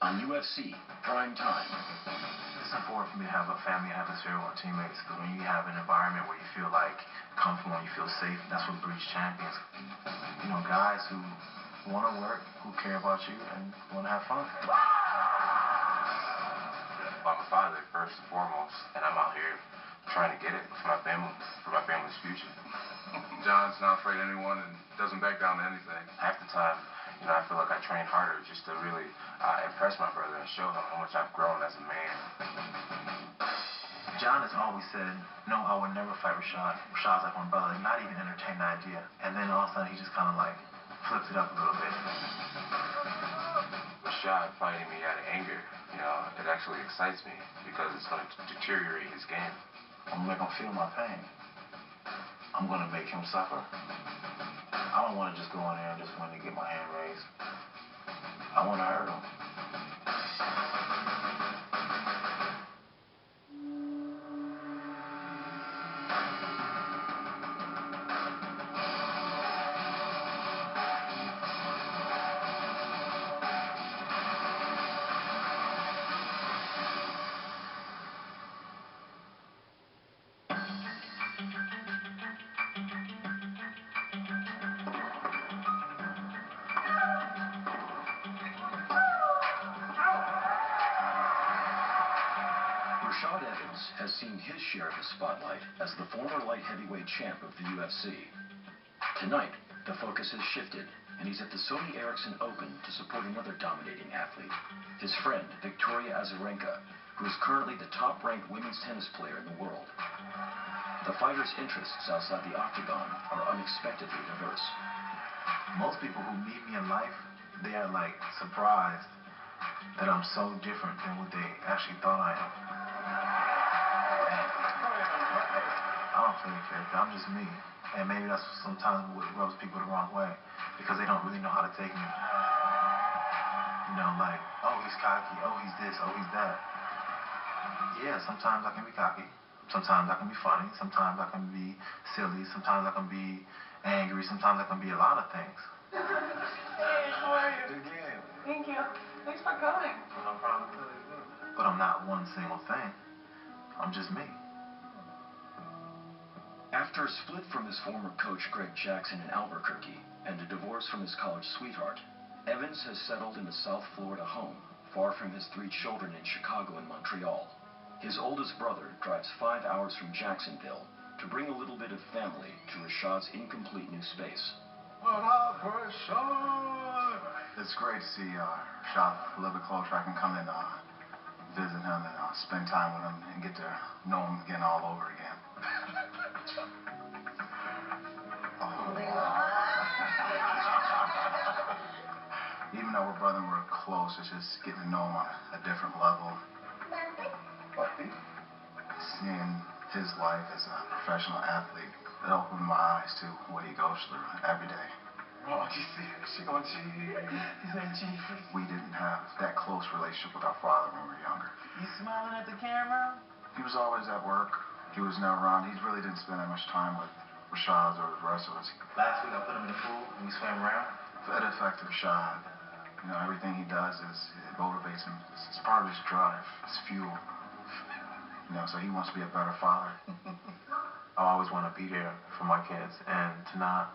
on UFC Primetime. It's important for me to have a family atmosphere with my teammates, because when you have an environment where you feel like comfortable and you feel safe, that's what breeds champions. You know, guys who want to work, who care about you, and want to have fun. I'm a father first and foremost, and I'm out here trying to get it for my family, for my family's future. John's not afraid of anyone and doesn't back down to anything. Half the time, you know, I feel like I train harder just to really impress my brother and show him how much I've grown as a man. John has always said, no, I would never fight Rashad. Rashad's like my brother, not even entertain the idea. And then all of a sudden, he just kind of like flipped it up a little bit. Rashad fighting me out of anger, you know, it actually excites me because it's going to deteriorate his game. I'm gonna make him feel my pain. I'm gonna make him suffer. I don't want to just go in there and just win to get my hand raised. I want to hurt him. Rashad Evans has seen his share of the spotlight as the former light heavyweight champ of the UFC. Tonight, the focus has shifted, and he's at the Sony Ericsson Open to support another dominating athlete, his friend Victoria Azarenka, who is currently the top-ranked women's tennis player in the world. The fighter's interests outside the octagon are unexpectedly diverse. Most people who meet me in life, they are like surprised that I'm so different than what they actually thought I am. I don't play a character, I'm just me. And maybe that's sometimes what rubs people the wrong way, because they don't really know how to take me. You know, like, oh, he's cocky, oh, he's this, oh, he's that. Yeah, sometimes I can be cocky. Sometimes I can be funny. Sometimes I can be silly. Sometimes I can be angry. Sometimes I can be a lot of things. Hey, how are you? Good game. Thank you. Thanks for coming. No problem. But I'm not one single thing. I'm just me. After a split from his former coach Greg Jackson in Albuquerque and a divorce from his college sweetheart, Evans has settled in a South Florida home, far from his 3 children in Chicago and Montreal. His oldest brother drives 5 hours from Jacksonville to bring a little bit of family to Rashad's incomplete new space. What up, Rashad? It's great to see Rashad a little bit closer. I can come and visit him and spend time with him and get to know him again all over again. Even though we're brothers and we're close, it's just getting to know him on a different level. Puppy? Seeing his life as a professional athlete, it opened my eyes to what he goes through every day. Oh, she gonna cheat. He said cheat. We didn't have that close relationship with our father when we were younger. You smiling at the camera? He was always at work. He was never around. He really didn't spend that much time with Rashad or the rest of us. Last week I put him in the pool and we swam around. It affected Rashad. You know, everything he does it motivates him. It's part of his drive. It's fuel. You know, so he wants to be a better father. I always want to be there for my kids, and to not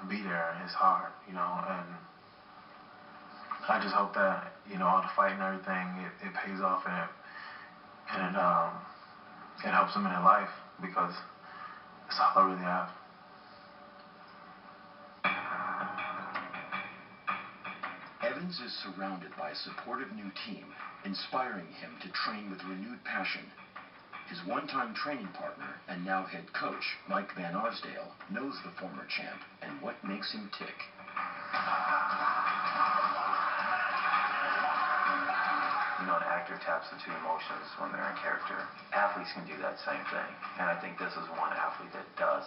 be there is hard, you know, and I just hope that, you know, all the fighting and everything, it pays off, and it helps them in their life, because it's all I really have. Evans is surrounded by a supportive new team, inspiring him to train with renewed passion. His one-time training partner and now head coach, Mike Van Arsdale, knows the former champ and what makes him tick. You know, an actor taps into emotions when they're in character. Athletes can do that same thing, and I think this is one athlete that does.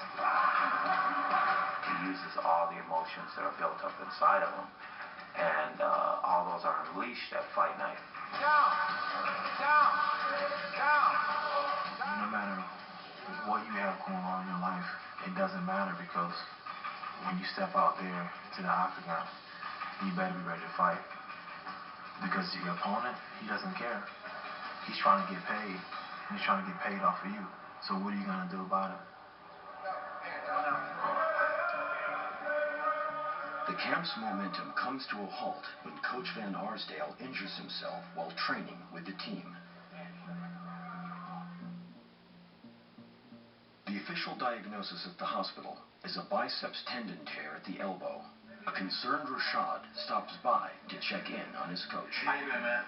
He uses all the emotions that are built up inside of him, and all those are unleashed at fight night. Down! Down! Down! No matter what you have going on in your life, it doesn't matter, because when you step out there to the octagon, you better be ready to fight. Because your opponent, he doesn't care. He's trying to get paid, and he's trying to get paid off of you. So what are you going to do about it? The camp's momentum comes to a halt when Coach Van Arsdale injures himself while training with the team. The official diagnosis at the hospital is a biceps tendon tear at the elbow. A concerned Rashad stops by to check in on his coach. How you been, man?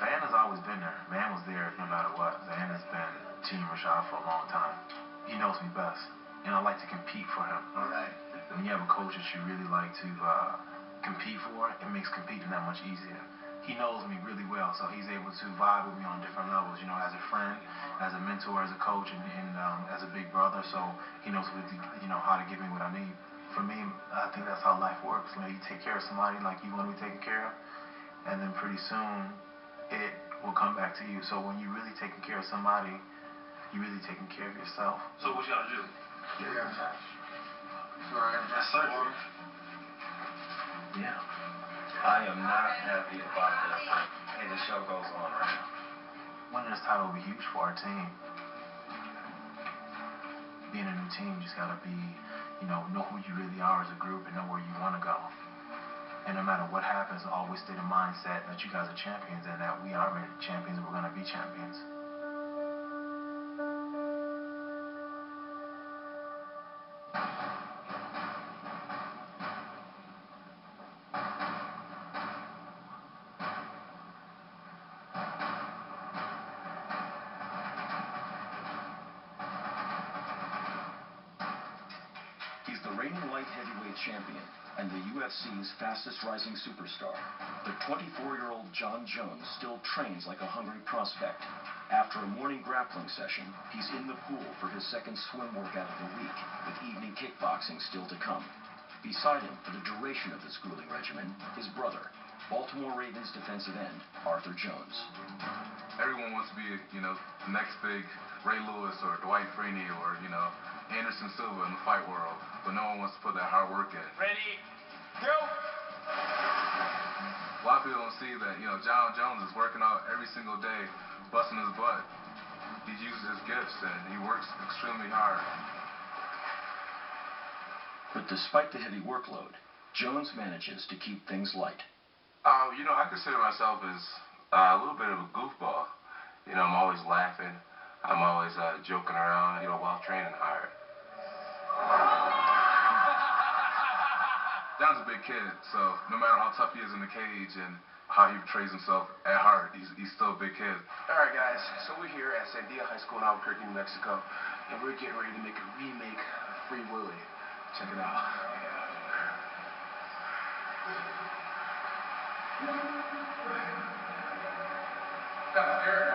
Van has always been there. Van was there no matter what. Van has been Team Rashad for a long time. He knows me best, and I like to compete for him. All right. When you have a coach that you really like to compete for, it makes competing that much easier. He knows me really well, so he's able to vibe with me on different levels, you know, as a friend, as a mentor, as a coach, and as a big brother. So he knows what how to give me what I need. For me, I think that's how life works. You know, you take care of somebody like you want to be taken care of, and then pretty soon it will come back to you. So when you're really taking care of somebody, you're really taking care of yourself. So what you gotta do? Yeah. Sorry, that's surgery. Yeah. I am not happy about this, but hey, the show goes on right now. Winning this title will be huge for our team. Being a new team, you just gotta be, know who you really are as a group and know where you want to go. And no matter what happens, always stay the mindset that you guys are champions and that we are champions and we're gonna be champions. He's the reigning light heavyweight champion and the UFC's fastest rising superstar. But 24-year-old Jon Jones still trains like a hungry prospect. After a morning grappling session, he's in the pool for his second swim workout of the week, with evening kickboxing still to come. Beside him for the duration of this grueling regimen, his brother, Baltimore Ravens defensive end, Arthur Jones. Everyone wants to be, the next big Ray Lewis or Dwight Freeney or, Anderson Silva in the fight world, but no one wants to put that hard work in. Ready, go! A lot of people don't see that, Jon Jones is working out every single day, busting his butt. He uses his gifts and he works extremely hard. But despite the heavy workload, Jones manages to keep things light. I consider myself as a little bit of a goofball. I'm always laughing. I'm always joking around, while training hard. Jon's a big kid, so no matter how tough he is in the cage and how he portrays himself at heart, he's still a big kid. All right, guys, so we're here at Sandia High School in Albuquerque, New Mexico, and we're getting ready to make a remake of Free Willy. Check it out. Kind of scary.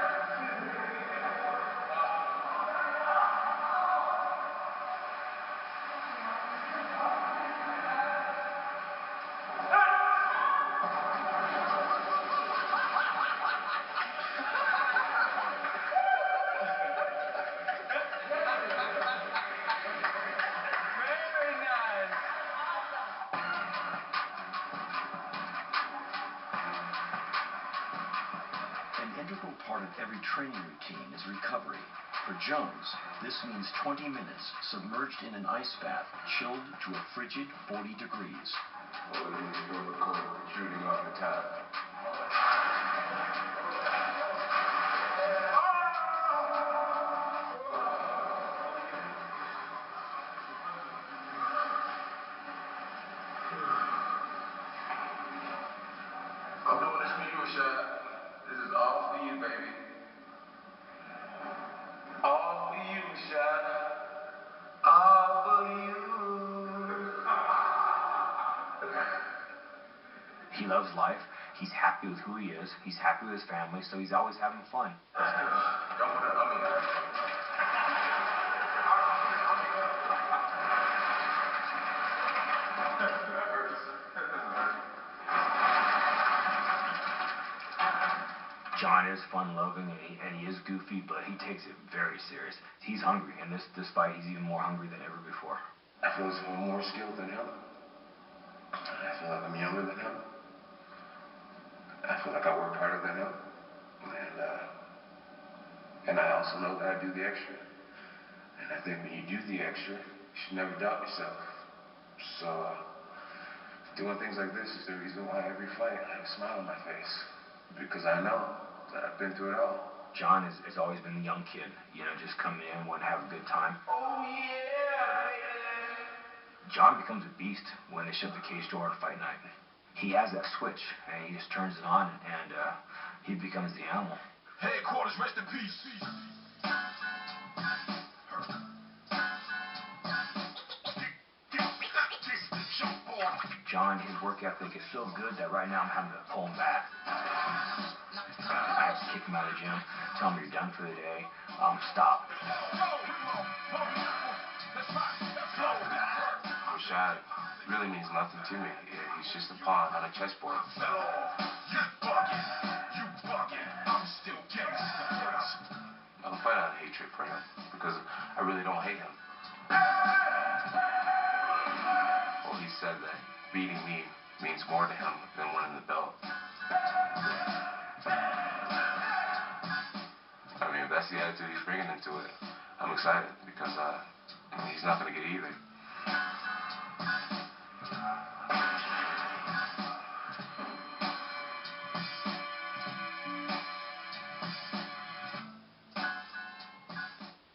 An integral part of every training routine is recovery. For Jones, this means 20 minutes submerged in an ice bath, chilled to a frigid 40 degrees. All it is feel the cold protruding off the top. I'm doing this for you, Rashad. This is all for you, baby. All for you, Rashad. All for you. He loves life. He's happy with who he is. He's happy with his family, so he's always having fun. That's good. Don't put it on me. Jon is fun-loving and he is goofy, but he takes it very serious. He's hungry, and this fight, he's even more hungry than ever before. I feel as if I'm more skilled than him. I feel like I'm younger than him. I feel feel like I worked harder than him. And I also know that I do the extra. And I think when you do the extra, you should never doubt yourself. So, doing things like this is the reason why every fight I have a smile on my face. Because I know that I've been through it all. John has always been the young kid, you know, just coming in, wanting to have a good time. Oh yeah, baby! John becomes a beast when they shut the cage door on fight night. He has that switch, and he just turns it on, and he becomes the animal. Headquarters, rest in peace. John, his work ethic is so good that right now I'm having to pull him back. I have to kick him out of the gym, tell him you're done for the day, stop. Rashad really means nothing to me. He's just a pawn on a chessboard. I don't fight out of hatred for him, because I really don't hate him. Well, he said that beating me means more to him than winning the belt. I mean, if that's the attitude he's bringing into it, I'm excited, because he's not going to get either.